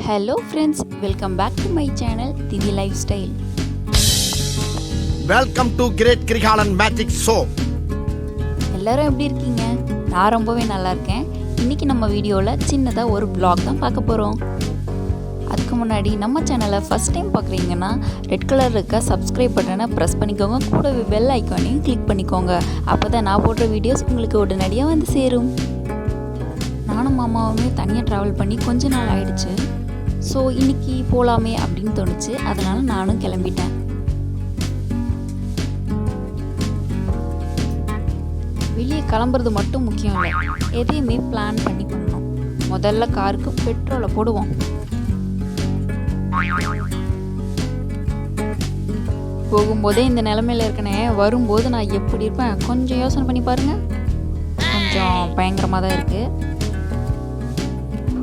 Hello friends, welcome back to my channel Divi Lifestyle. Welcome to Great Krigalan Magic Show. எல்லாரும் எப்படி இருக்கீங்க? நான் ரொம்பவே நல்லா இருக்கேன். இன்னைக்கு நம்ம வீடியோல சின்னதா ஒரு vlog தான் பார்க்க போறோம். அதுக்கு முன்னாடி நம்ம சேனலை ஃபர்ஸ்ட் டைம் பார்க்குறீங்கன்னா ரெட் கலர் இருக்க சப்ஸ்கிரைப் பட்டனை ப்ரெஸ் பண்ணிக்கோங்க, கூடவே பெல் ஐக்கானையும் கிளிக் பண்ணிக்கோங்க. அப்போ தான் நான் போடுற வீடியோஸ் உங்களுக்கு உடனடியாக வந்து சேரும். நானும் மாமாவுமே தனியாக ட்ராவல் பண்ணி கொஞ்ச நாள் ஆயிடுச்சு. ஸோ இன்னைக்கு போகலாமே அப்படின்னு தோணுச்சு, அதனால் நானும் கிளம்பிட்டேன். வெளியே கிளம்புறது மட்டும் முக்கியம் இல்லை, எதையுமே பிளான் பண்ணி பண்ணணும். முதல்ல காருக்கு பெட்ரோலை போடுவோம். போகும்போதே இந்த நிலமையில இருக்கனே, வரும்போது நான் எப்படி இருப்பேன் கொஞ்சம் யோசனை பண்ணி பாருங்க. கொஞ்சம் பயங்கரமாக தான் இருக்குது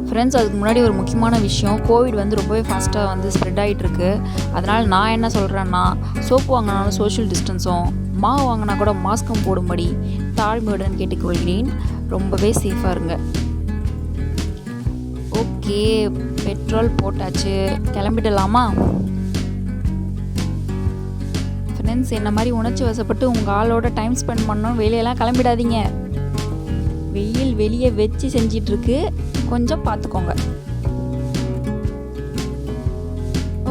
ஃப்ரெண்ட்ஸ். அதுக்கு முன்னாடி ஒரு முக்கியமான விஷயம், கோவிட் வந்து ரொம்பவே ஃபாஸ்ட்டாக வந்து ஸ்ப்ரெட் ஆகிட்டுருக்கு. அதனால் நான் என்ன சொல்கிறேன்னா, சோப்பு வாங்கினாலும் சோஷியல் டிஸ்டன்ஸும், மாவு வாங்கினா கூட மாஸ்க்கும் போடும்படி தாழ்மையுடன் கேட்டுக்கொள்கிறேன். ரொம்பவே சேஃபாக இருங்க. ஓகே, பெட்ரோல் போட்டாச்சு, கிளம்பிடலாமா? ஃப்ரெண்ட்ஸ், என்ன மாதிரி உணர்ச்சி வசப்பட்டு உங்கள் ஆளோட டைம் ஸ்பெண்ட் பண்ணணும் வெளியெல்லாம் கிளம்பிடாதீங்க. வெயில் வெளியே வச்சு செஞ்சிட்ருக்கு, கொஞ்சம் பார்த்துக்கோங்க.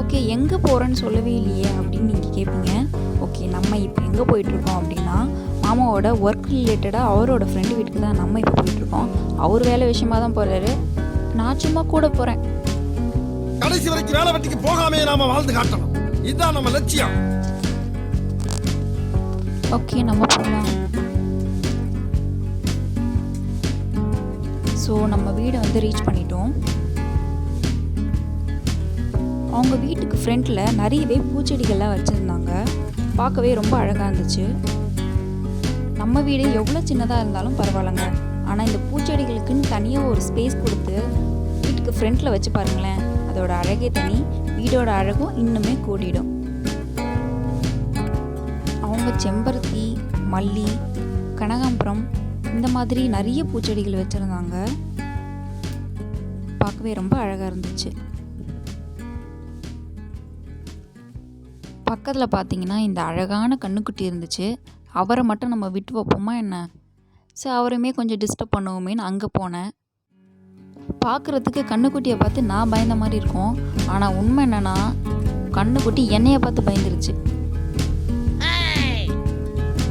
ஓகே, எங்கே போகிறேன்னு சொல்லவே இல்லையே அப்படின்னு நீங்கள் கேட்பீங்க. ஓகே, நம்ம இப்போ எங்கே போயிட்டுருக்கோம் அப்படின்னா, மாமாவோட ஒர்க் ரிலேட்டடாக அவரோட ஃப்ரெண்டு வீட்டுக்கு தான் நம்ம இப்போ போயிட்டுருக்கோம். அவர் வேலை விஷயமாக தான் போகிறாரு, நான் சும்மா கூட போகிறேன். கடைசி வரைக்கும் வேலை வெட்டிக்கு போகாமே நாம வாழ்ந்து காட்டணும், இதுதான் நம்ம லட்சியம். ஓகே, நம்ம போகலாம். ஸோ நம்ம வீடை வந்து ரீச் பண்ணிட்டோம். அவங்க வீட்டுக்கு ஃப்ரண்ட்டில் நிறையவே பூச்செடிகள்லாம் வச்சுருந்தாங்க, பார்க்கவே ரொம்ப அழகாக இருந்துச்சு. நம்ம வீடு எவ்வளோ சின்னதாக இருந்தாலும் பரவாயில்லைங்க, ஆனால் இந்த பூச்செடிகளுக்குன்னு தனியாக ஒரு ஸ்பேஸ் கொடுத்து வீட்டுக்கு ஃப்ரண்ட்டில் வச்சு பாருங்களேன், அதோட அழகே தனி, வீடோட அழகும் இன்னுமே கூடிடும். அவங்க செம்பருத்தி, மல்லி, கனகாம்பரம் இந்த மாதிரி நிறைய பூச்செடிகள் வச்சுருந்தாங்க, பார்க்கவே ரொம்ப அழகாக இருந்துச்சு. பக்கத்தில் பார்த்தீங்கன்னா இந்த அழகான கண்ணுக்குட்டி இருந்துச்சு. அவரை மட்டும் நம்ம விட்டு வைப்போமா என்ன? ஸோ அவருமே கொஞ்சம் டிஸ்டர்ப் பண்ணுவோமேன்னு அங்கே போனேன். பார்க்குறதுக்கு கண்ணுக்குட்டியை பார்த்து நான் பயந்த மாதிரி இருக்கும், ஆனால் உண்மை என்னென்னா கண்ணுக்குட்டி என்னையை பார்த்து பயந்துருச்சு.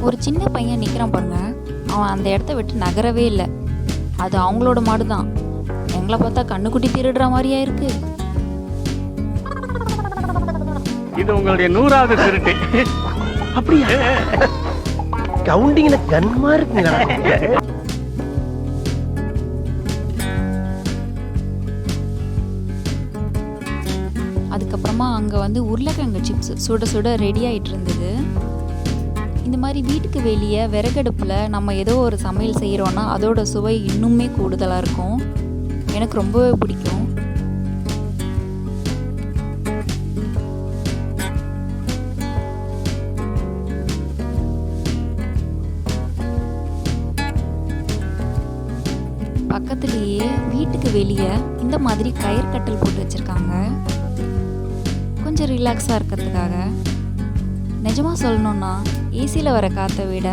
ஒரு சின்ன பையன் நிற்கிறான் பாருங்க, அவன் அந்த இடத்த விட்டு நகரவே இல்லை. அது அவங்களோட மாடு தான். எங்களை பார்த்தா கண்ணுக்குட்டி திருடுற மாதிரியா இருக்கு. இது உங்களுடைய 100வது திருட்டு. அப்படியா? கவுண்டிங்ல கன்மா இருக்குங்க. அதுக்கப்புறமா அங்கே வந்து உருளைக்கிழங்கு சிப்ஸ் சுட சுட ரெடி ஆகிட்டு இருந்தது. இந்த மாதிரி வீட்டுக்கு வெளியே விறகடுப்பில் நம்ம ஏதோ ஒரு சமையல் செய்கிறோன்னா அதோட சுவை இன்னுமே கூடுதலாக இருக்கும். எனக்கு ரொம்பவே பிடிக்கும். பக்கத்துலேயே வீட்டுக்கு வெளியே இந்த மாதிரி கயிறு கட்டல் போட்டு வச்சுருக்காங்க, கொஞ்சம் ரிலாக்ஸாக இருக்கிறதுக்காக. நிஜமாக சொல்லணுன்னா ஏசியில் வர காற்றை விட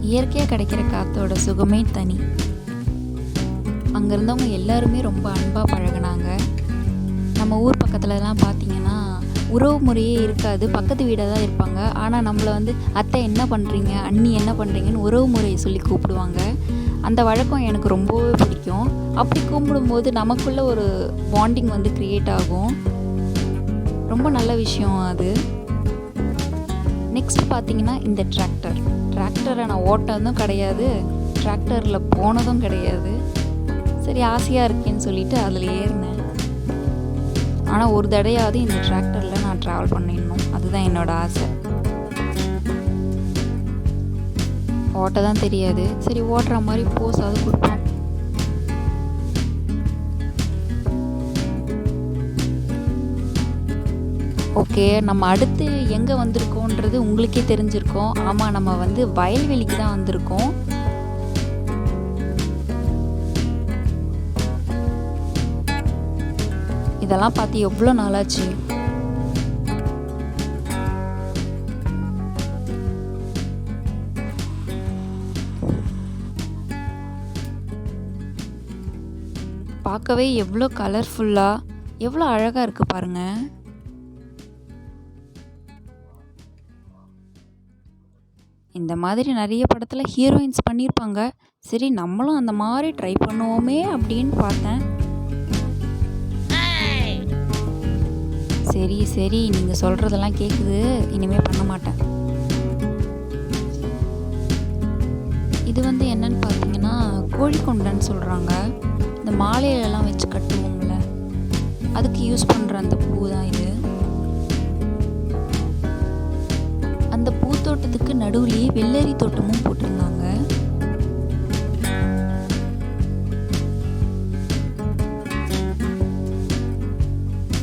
இயற்கையாக கிடைக்கிற காற்றோட சுகமே தனி. அங்கே இருந்தவங்க எல்லாருமே ரொம்ப அன்பாக பழகினாங்க. நம்ம ஊர் பக்கத்துலலாம் பார்த்திங்கன்னா உறவு முறையே இருக்காது, பக்கத்து வீடாக தான் இருப்பாங்க. ஆனால் நம்மளை வந்து அத்தை என்ன பண்ணுறீங்க, அண்ணி என்ன பண்ணுறீங்கன்னு உறவு முறையை சொல்லி கூப்பிடுவாங்க. அந்த வழக்கம் எனக்கு ரொம்பவே பிடிக்கும். அப்படி கூப்பிடும்போது நமக்குள்ள ஒரு பாண்டிங் வந்து க்ரியேட் ஆகும். ரொம்ப நல்ல விஷயம் அது. நெக்ஸ்ட் பார்த்தீங்கன்னா இந்த டிராக்டரை நான் ஓட்டதும் கிடையாது, டிராக்டரில் போனதும் கிடையாது. சரி, ஆசையாக இருக்கேன்னு சொல்லிட்டு அதில் ஏறினேன். ஆனால் ஒரு தடையாவது இந்த டிராக்டரில் நான் ட்ராவல் பண்ணிடணும், அதுதான் என்னோட ஆசை. ஓட்ட தான் தெரியாது, சரி ஓட்டுற மாதிரி போஸாவது கொடுப்போம். ஓகே, நம்ம அடுத்து எங்கே வந்திருக்கோன்றது உங்களுக்கே தெரிஞ்சிருக்கோம். ஆமாம், நம்ம வந்து வயல்வெளிக்கு தான் வந்திருக்கோம். இதெல்லாம் பார்த்து எவ்வளோ நாளாச்சு. பார்க்கவே எவ்வளோ கலர்ஃபுல்லாக எவ்வளோ அழகாக இருக்குது பாருங்க. இந்த மாதிரி நிறைய படத்தில் ஹீரோயின்ஸ் பண்ணியிருப்பாங்க. சரி நம்மளும் அந்த மாதிரி ட்ரை பண்ணுவோமே அப்படின்னு பார்த்தேன். சரி சரி நீங்கள் சொல்கிறதெல்லாம் கேட்குது, இனிமேல் பண்ண மாட்டேன். இது வந்து என்னன்னு பார்த்தீங்கன்னா கோழிக்கொண்டைன்னு சொல்கிறாங்க. இந்த மாலையிலலாம் வச்சு கட்டுவோம்ல, அதுக்கு யூஸ் பண்ணுற அந்த பூ தான் இது. அந்த பூத்தோட்டத்துக்கு நடுவுலேயே வெள்ளரி தோட்டமும் போட்டிருந்தாங்க.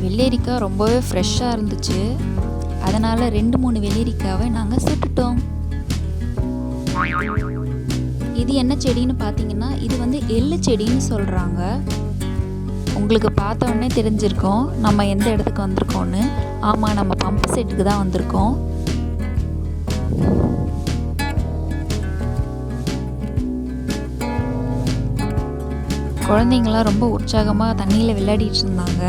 வெள்ளரிக்காய் ரொம்பவே ஃப்ரெஷ்ஷாக இருந்துச்சு. அதனால் 2-3 வெள்ளரிக்காவை நாங்கள் சுட்டுட்டோம். இது என்ன செடின்னு பார்த்தீங்கன்னா இது வந்து எள்ளு செடின்னு சொல்கிறாங்க. உங்களுக்கு பார்த்த உடனே தெரிஞ்சிருக்கோம் நம்ம எந்த இடத்துக்கு வந்திருக்கோன்னு. ஆமாம், நம்ம பம்பு செட்டுக்கு தான் வந்திருக்கோம். குழந்தைங்களாம் ரொம்ப உற்சாகமாக தண்ணியில் விளையாடிட்டு இருந்தாங்க.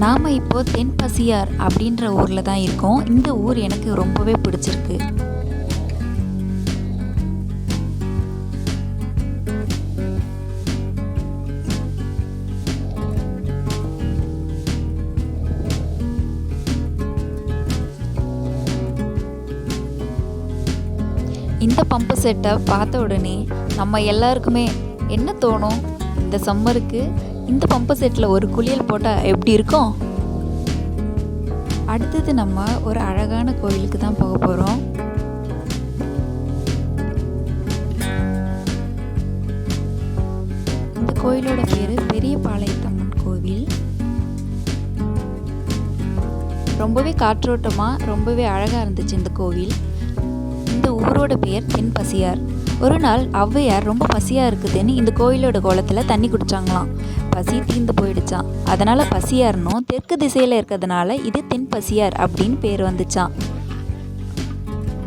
நாம் இப்போ தென்பசியார் அப்படின்ற ஊரில் தான் இருக்கோம். இந்த ஊர் எனக்கு ரொம்பவே பிடிச்சிருக்கு. இந்த பம்பு செட்டை பார்த்த உடனே நம்ம எல்லாருக்குமே என்ன தோணும், இந்த சம்மருக்கு இந்த பம்பு செட்டில் ஒரு குளியல் போட்டால் எப்படி இருக்கும்? அடுத்தது நம்ம ஒரு அழகான கோயிலுக்கு தான் போக போகிறோம். இந்த கோயிலோட பேர் பெரிய பாளையத்தம்மன் கோவில். ரொம்பவே காற்றோட்டமாக ரொம்பவே அழகாக இருந்துச்சு இந்த கோவில். இந்த ஊரோட பேர் தென்பசியார். ஒரு நாள் ஔவையார் ரொம்ப பசியாக இருக்குதுன்னு இந்த கோயிலோட குளத்தில் தண்ணி குடித்தாங்களாம். பசி தீர்ந்து போயிடுச்சான். அதனால் பசியார்னும் தெற்கு திசையில் இருக்கிறதுனால இது தென்பசியார் அப்படின்னு பேர் வந்துச்சான்.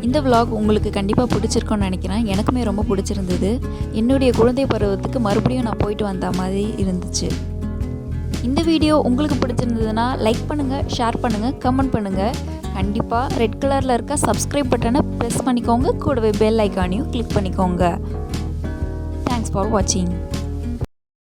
இந்த vlog உங்களுக்கு கண்டிப்பாக பிடிச்சிருக்கோன்னு நினைக்கிறேன். எனக்குமே ரொம்ப பிடிச்சிருந்தது. என்னுடைய குழந்தை பருவத்துக்கு மறுபடியும் நான் போயிட்டு வந்த மாதிரி இருந்துச்சு. இந்த வீடியோ உங்களுக்கு பிடிச்சிருந்ததுன்னா லைக் பண்ணுங்கள், ஷேர் பண்ணுங்கள், கமெண்ட் பண்ணுங்கள். கண்டிப்பாக ரெட் கலரில் இருக்க சப்ஸ்கிரைப் பட்டனை ப்ரெஸ் பண்ணிக்கோங்க. கூடவே பெல் ஐக்கானையும் கிளிக் பண்ணிக்கோங்க. தேங்க்ஸ் ஃபார் வாட்சிங்.